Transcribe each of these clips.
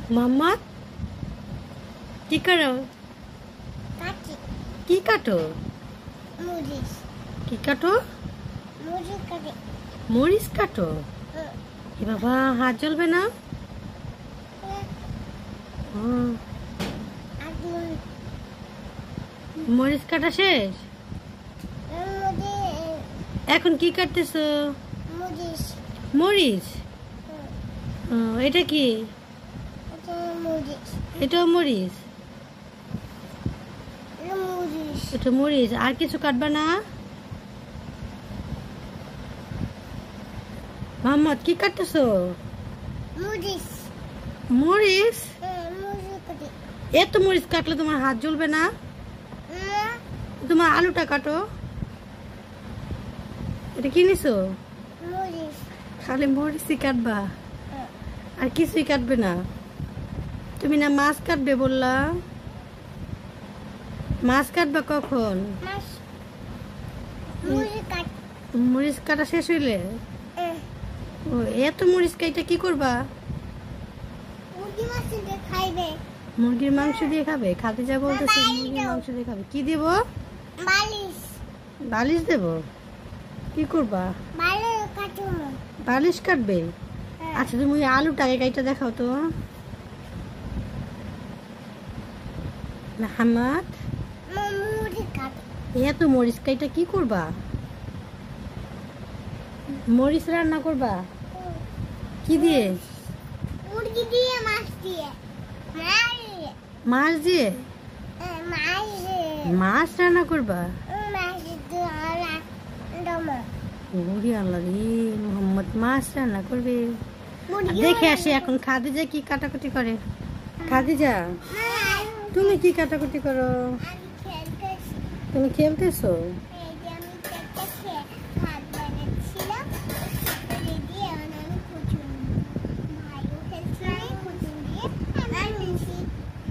मोहम्मद की करो की काटो की काटो मरीच काटो ए बाबा हाथ जलबे ना मरीच काटा शेष এখন কি কাটতেছো মরিচ এটা কি এটা মরিচ এটা মরিচ আর কিছু কাটবা না মোহাম্মদ কি কাটতেছো মরিচ এত মরিচ কাটলে তোমার হাত জ্বলবে না তোমার আলুটা কাটো এটা কি নিছো খালি মরিচই কাটবা আর কিছুই কাটবে না তুমি না মাছ কাটবে বললা মাছ কাটবা কখন মরিচ কাটা শেষ হইলে ও এত মরিচ কাইটা কি করবা মুরগির মাংস দিয়ে খাবে খাতে যা বলতেছে মুরগির মাংস দিয়ে খাবে কি দেব বালিশ দেব কি করবা বালিশ কাটবে আচ্ছা তুমি আলুটাকে কাইটা দেখাও তো মোহাম্মদ এত মরিচ কাইটা কি করবা মরিচ রান্না করবা কি দিয়ে মুরগি দিয়ে মাছ দিয়ে মাছ দিয়ে মাছ রান্না করবা ওরে আল্লাহ রে মোহাম্মদ মাছ রান্না করবে দেখে আসি এখন খাদিজা কি কাটাকুটি করে খাদিজা তুমি কি কাটাকুটি করো তুমি খেলতেছো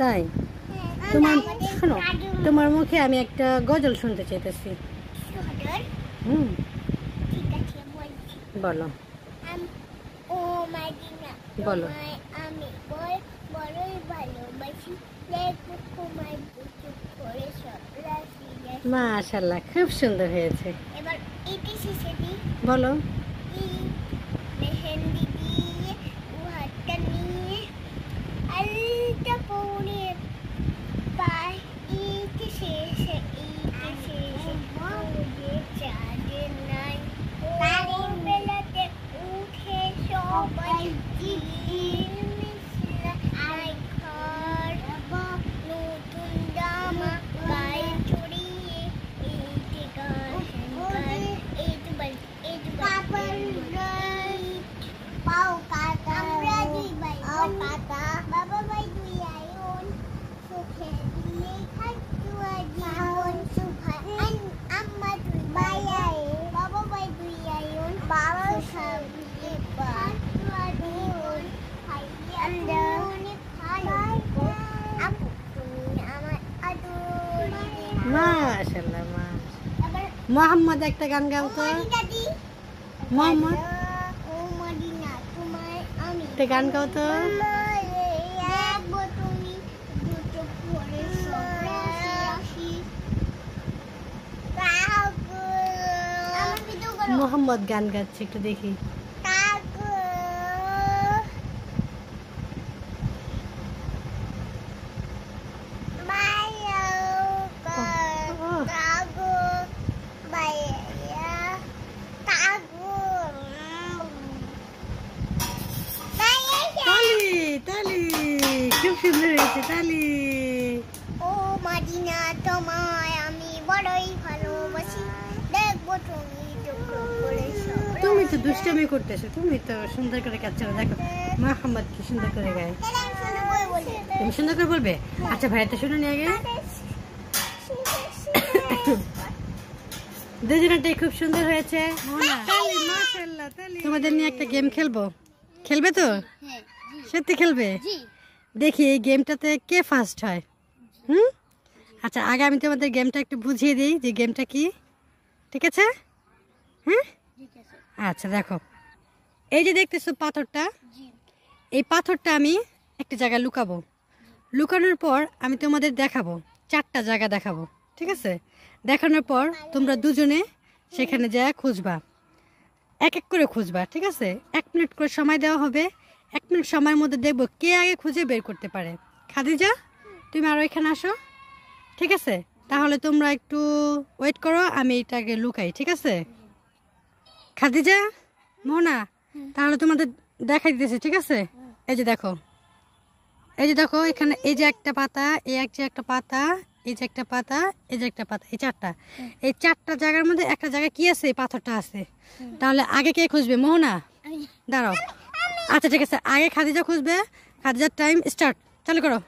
তাই তোমার শোনো তোমার মুখে আমি একটা গজল শুনতে চাইতেছি বলো বলো মাশাআল্লাহ খুব সুন্দর হয়েছে বলো মাশাআল্লাহ মোহাম্মদ একটা গান গাও তো মোহাম্মদ একটা গান গাও তো মোহাম্মদ গান গাচ্ছে একটু দেখি খুব সুন্দর হয়েছে তালি ও মদিনা তোমায় আমি বড়ই ভালোবাসি দেখবো তুমি তো দুষ্টামি করতেছো তুমি তো সুন্দর করে কাজ করো দেখো মোহাম্মদ কি সুন্দর করে গায় তুমি সুন্দর করে বলবে আচ্ছা ভাই তো শুনুন আগে দুজনটাই খুব সুন্দর হয়েছে মাশাআল্লাহ তোমাদের নিয়ে একটা গেম খেলবো খেলবে তো সত্যি খেলবে দেখি এই গেমটাতে কে ফার্স্ট হয় আচ্ছা আগে আমি তোমাদের গেমটা একটু বুঝিয়ে দিই যে গেমটা কি ঠিক আছে হ্যাঁ আচ্ছা দেখো এই যে দেখতেছো পাথরটা এই পাথরটা আমি একটা জায়গায় লুকাবো। লুকানোর পর আমি তোমাদের দেখাবো, 4টা জায়গা দেখাবো, ঠিক আছে? দেখানোর পর তোমরা দুজনে সেখানে যা খুঁজবা, এক এক করে খুঁজবা, ঠিক আছে? 1 মিনিট করে সময় দেওয়া হবে। 1 মিনিট সময়ের মধ্যে দেখবো কে আগে খুঁজে বের করতে পারে। খাদিজা, তুমি আরও এখানে আসো, ঠিক আছে? তাহলে তোমরা একটু ওয়েট করো, আমি এটাকে লুকাই, ঠিক আছে? খাদিজা, মোহনা, তাহলে তোমাদের দেখাই দিতেছি, ঠিক আছে? এই যে দেখো, এই যে দেখো, এখানে এই যে একটা পাতা, এই যে একটা পাতা, এই যে একটা পাতা, এই যে একটা পাতা, এই 4টা। এই 4টা জায়গার মধ্যে একটা জায়গায় কি আছে? এই পাথরটা আছে। তাহলে আগে কে খুঁজবে? মোহনা, দাঁড়াও। আচ্ছা ঠিক আছে, আগে খাদিজা খুঁজবে। খাদিজার টাইম স্টার্ট, চালু করো।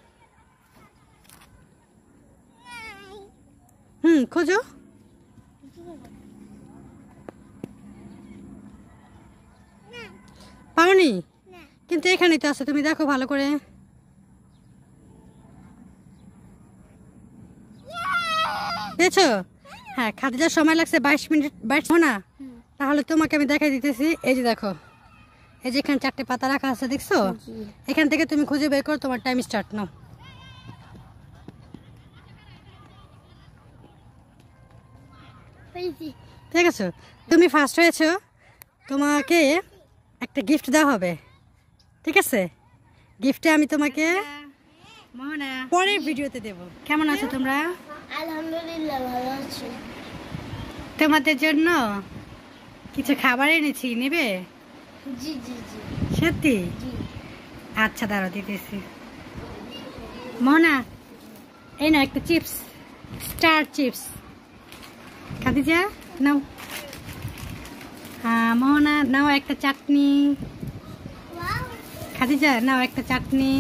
খোঁজো। পাওনি? কিন্তু এখানেই তো আছে, তুমি দেখো ভালো করে। পেয়েছো? হ্যাঁ, খাদিজার সময় লাগছে 22 মিনিট। 22 না, তাহলে তোমাকে আমি দেখাই দিতেছি। এই যে দেখো, এই যে এখানে 4টে পাতা রাখা আছে, দেখছো? এখান থেকে তুমি খুঁজে বের করো, তোমার টাইম স্টার্ট নাও। ঠিক আছে, তুমি ফার্স্ট হয়েছো, তোমাকে একটা গিফট দেওয়া হবে, ঠিক আছে? গিফটে আমি তোমাকে পরের ভিডিওতে দেব। কেমন আছো তোমরা? আলহামদুলিল্লাহ ভালো আছি। তোমাদের জন্য কিছু খাবার এনেছি, নেবে? জি জি জি সত্যি? জি। আচ্ছা দাঁড়াও, দিতেছি। মোহনা, এই না একটা চিপস, স্টার চিপস। খাদিজা নাও। হ্যাঁ মোহনা, নাও একটা চাটনি। খাদিজা নাও একটা চাটনি।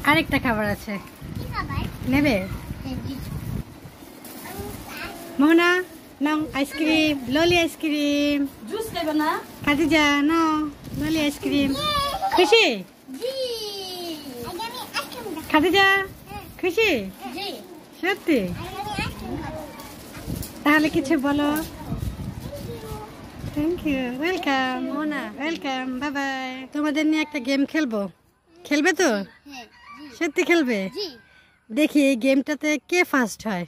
আরেকটা খাবার আছে, নেবে? মোহনা নাও আইসক্রিম, ললি আইসক্রিম। জুস নেবে না? খাদিজা নাও ললি আইসক্রিম। খুশি? জি। খাদিজা খুশি? জি। সত্যি? তাহলে কিছু বলো। Thank you, welcome. Mohana welcome, bye bye. তোমাদের নিয়ে একটা গেম খেলবো, খেলবে তো? হ্যাঁ জি। সত্যি খেলবে? জি। দেখি এই গেমটাতে কে ফার্স্ট হয়।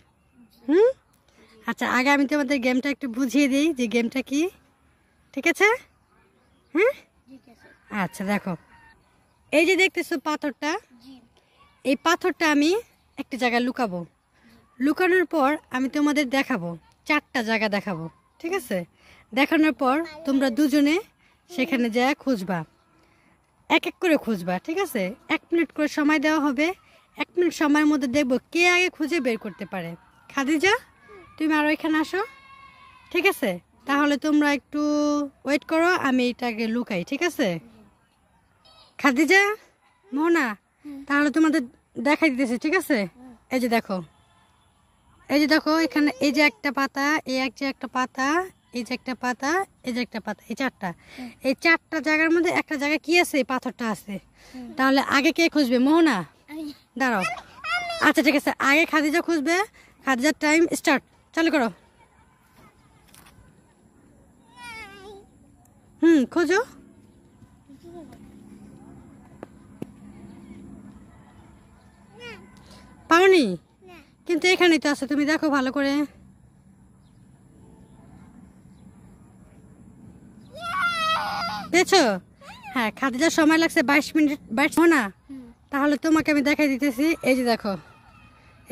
আচ্ছা, আগে আমি তোমাদের গেমটা একটু বুঝিয়ে দিই যে গেমটা কি, ঠিক আছে? হ্যাঁ ঠিক আছে। আচ্ছা দেখো, এই যে দেখতেছো পাথরটা, জি। এই পাথরটা আমি একটা জায়গায় লুকাবো। লুকানোর পর আমি তোমাদের দেখাবো, 4টা জায়গা দেখাবো, ঠিক আছে? দেখানোর পর তোমরা দুজনে সেখানে যা খুঁজবা, এক এক করে খুঁজবা, ঠিক আছে? 1 মিনিট করে সময় দেওয়া হবে। 1 মিনিট সময়ের মধ্যে দেখবো কে আগে খুঁজে বের করতে পারে। খাদিজা, তুমি আরও এখানে আসো, ঠিক আছে? তাহলে তোমরা একটু ওয়েট করো, আমি এটাকে লুকাই, ঠিক আছে? খাদিজা, মোহনা, তাহলে তোমাদের দেখাই দিতেছি, ঠিক আছে? এই যে দেখো, এই যে দেখো, এখানে এই যে একটা পাতা, এই যে একটা পাতা, এই যে একটা পাতা, এই যে একটা পাতা, এই 4টা। এই 4টা জায়গার মধ্যে একটা জায়গায় কি আছে? এই পাথরটা আছে। তাহলে আগে কে খুঁজবে? মোহনা, দাঁড়াও। আচ্ছা ঠিক আছে, আগে খাদিজা খুঁজবে। খাদিজার টাইম স্টার্ট, চালু করো। খোঁজো। পাওনি? কিন্তু এখানেই তো আছে, তুমি দেখো ভালো করে। পেয়েছো? হ্যাঁ, খাদিজার সময় লাগছে 22 মিনিট। 22 না, তাহলে তোমাকে আমি দেখাই দিতেছি। এই যে দেখো,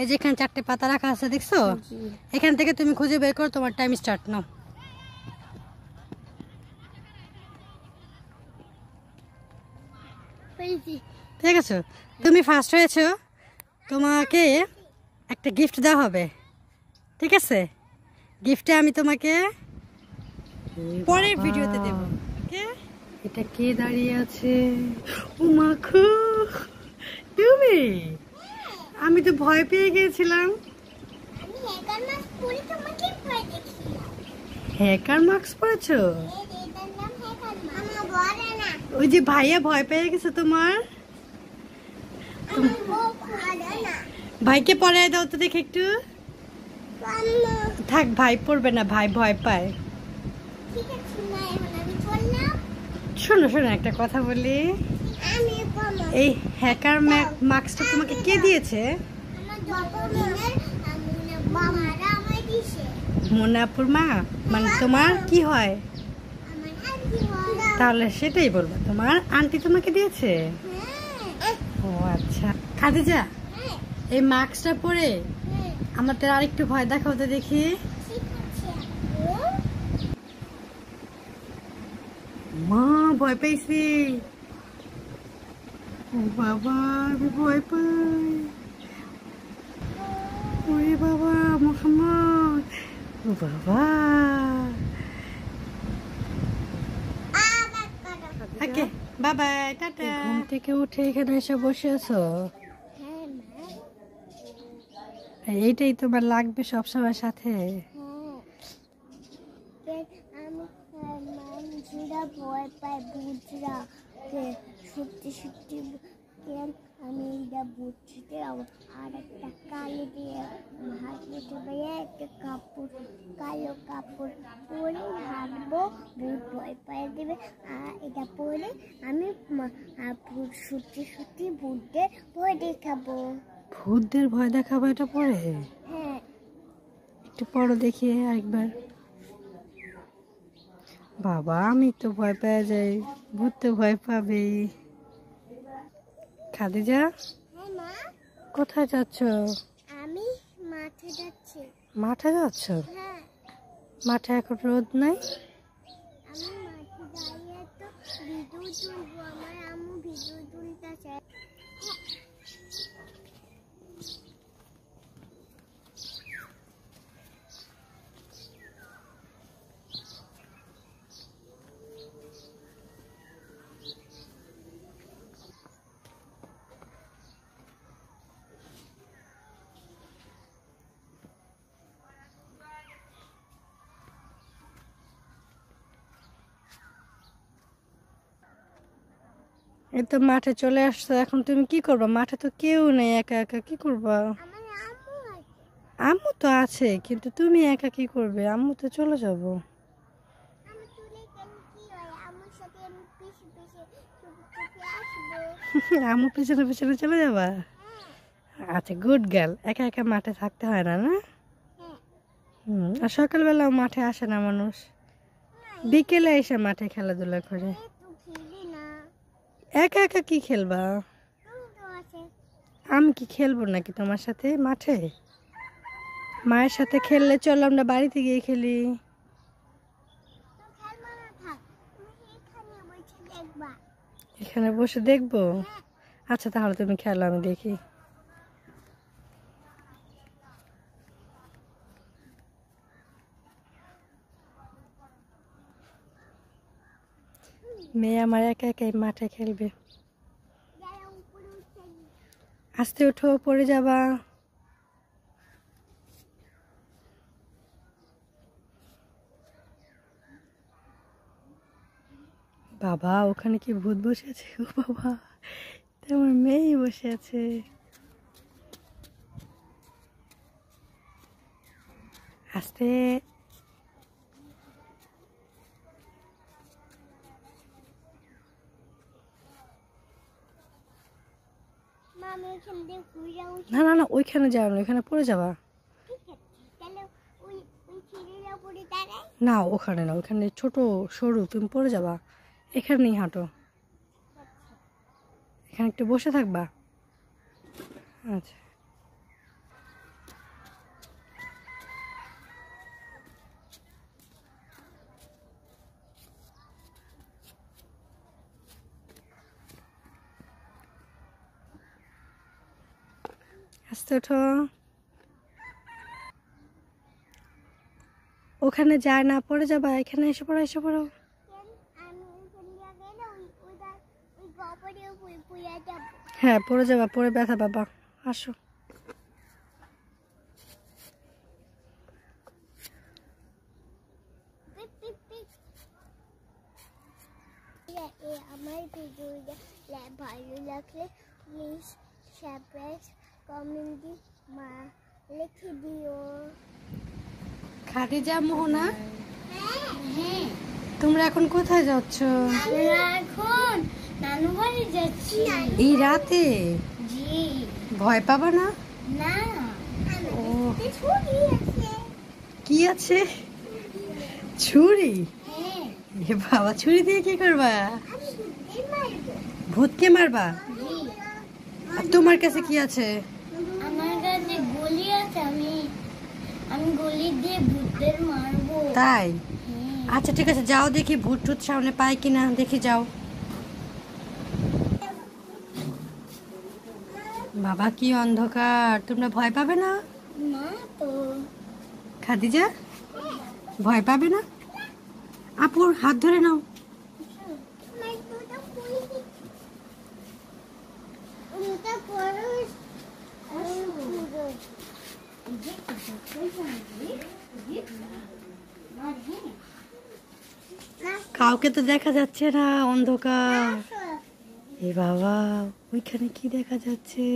এই যে এখানে 4টে পাতা রাখা আছে, দেখছো? এখান থেকে তুমি খুঁজে বের করো, তোমার টাইম স্টার্ট নাও। ঠিক আছে, তুমি ফার্স্ট হয়েছো, তোমাকে একটা গিফট দেওয়া হবে, ঠিক আছে? গিফটে আমি তোমাকে পরের ভিডিওতে দেব, ওকে? এটা কে দাঁড়িয়ে আছে? ও মাখু, তুমি? আমি তো ভয় পেয়ে গিয়েছিলাম। হ্যাকার মাস্ক পরেছো? ওই যে ভাইয়া ভয় পেয়ে গেছে তোমার। ভাইকে পরে দাও তো দেখে একটু। থাক, ভাই পড়বে না, ভাই ভয় পায়। শোনো শোনো, একটা কথা বলি। এই হ্যাকার মাস্কটা তোমাকে কে দিয়েছে? মোনাপুর মা, মানে তোমার কি হয়? তাহলে সেটাই বলবো, তোমার আন্টি তোমাকে দিয়েছে। ও আচ্ছা। খাদিজা, এই মাস্কটা পরে আমাদের আরেকটু ভয় দেখাও তো দেখি। মা ভয় পেয়েছি। ও বাবা, আমি ভয় পাই। ওরে বাবা মোহাম্মদ, ও বাবা। ওকে, বাই বাই, টাটা। ঘুম থেকে উঠে এখানে এসে বসে আছো? এইটাই তোমার লাগবে সবসময় সাথে? ভয় পায় বুঝরা, সত্যি সত্যি আমি এটা বুঝতে। আর একটা কালো দিয়ে হাত মুঠে পেয়ে একটা কাপড়, কালো কাপড় পরে হাঁটবো, ভূত ভয় পাই দেবে। আর এটা পরে আমি সত্যি সত্যি ভূতদের ভয় দেখাবো। ভূতদের ভয় দেখাবো এটা পরে? হ্যাঁ। একটু পড়ো দেখি একবার। বাবা, আমি তো ভয় পেয়ে যাই, ভূত তো ভয় পাবে। খাদিজা, কোথায় যাচ্ছ? আমি মাঠে যাচ্ছি। মাঠে যাচ্ছ? হ্যাঁ। মাঠে এখন রোদ নাই? আমি মাঠে দাঁড়িয়ে তো ভিডিও তুলবো, আমার আম্মু ভিডিও তুলতেছে। এই তো মাঠে চলে আসছো, এখন তুমি কি করবা? মাঠে তো কেউ নেই, একা একা কি করবা? আম্মু তো আছে, কিন্তু তুমি একা কি করবে? আম্মু তো চলে যাবো। আম্মু পিছনে পিছনে চলে যাবা? আচ্ছা, গুড গার্ল। একা একা মাঠে থাকতে হয় না, না? আর সকালবেলাও মাঠে আসে না মানুষ, বিকেলে এসে মাঠে খেলাধুলা করে। একা একা কি খেলবা? আমি কি খেলবো নাকি তোমার সাথে মাঠে? মায়ের সাথে খেললে চলো আমরা বাড়িতে গিয়ে খেলি। এখানে বসে দেখবো? আচ্ছা, তাহলে তুমি খেলো, আমি দেখি। মেয়ে আমার একা একাই মাঠে খেলবে। আস্তে উঠো, পড়ে যাবা। বাবা, ওখানে কি ভূত বসে আছে? ও বাবা, আমার মেয়েই বসে আছে। আস্তে। না না না, ওইখানে যাও না, ওইখানে পড়ে যাবা। না, ওখানে না, ওখানে ছোট সরু, তুমি পড়ে যাবা। এখানেই হাঁটো, এখানে একটু বসে থাকবা। আচ্ছা, আস্তে ওঠো। ওখানে যায় না, পড়ে যাবা। এখানে এসে পড়ো, এসে পড়ো। হ্যাঁ, পড়ে যাবা, পড়ে ব্যথা পাবা। আসো। আমার ভিডিওটা ভালো লাগলে প্লিজ সাবস্ক্রাইব, কমেন্ট মা লিখে দিও। খাদিজা, মোহনা, হ্যাঁ, তোমরা এখন কোথায় যাচ্ছ? এখন নানু বাড়ি যাচ্ছি। এই রাতে? জি। ভয় পাবা না? না। ও কি আছে? ছুরি? হ্যাঁ। এ বাবা, ছুরি দিয়ে কি করবা? ভূতকে মারবা? জি। আর তোমার কাছে কি আছে? আমার কাছে গলি আছে, আমি গলি দিয়ে ভূতদের মারবো। তাই? হ্যাঁ। আচ্ছা ঠিক আছে, যাও দেখি ভূত টুত সামনে পাই কিনা, দেখি যাও। বাবা কি অন্ধকার, তোমরা ভয় পাবে না? না তো। খাদিজা ভয় পাবে না? আপুর হাত ধরে নাও। কাউকে তো দেখা যাচ্ছে না, অন্ধকার। এ বাবা, ওইখানে কি দেখা যাচ্ছে?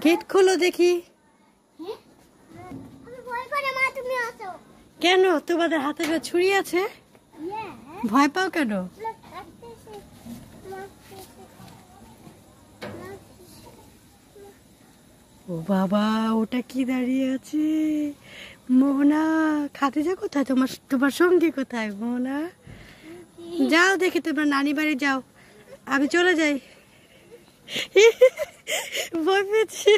গেট খোলো দেখি। কেন, তোমাদের হাতে ছুরি আছে? ভয় পাও কেন? ও বাবা, ওটা কি দাঁড়িয়ে আছে? মোহনা, খাদিজা কোথায়? তোমার সঙ্গী কোথায় মোহনা? যাও দেখি তোমার নানি বাড়ি যাও, আমি চলে যাই। ভয় পেয়েছি।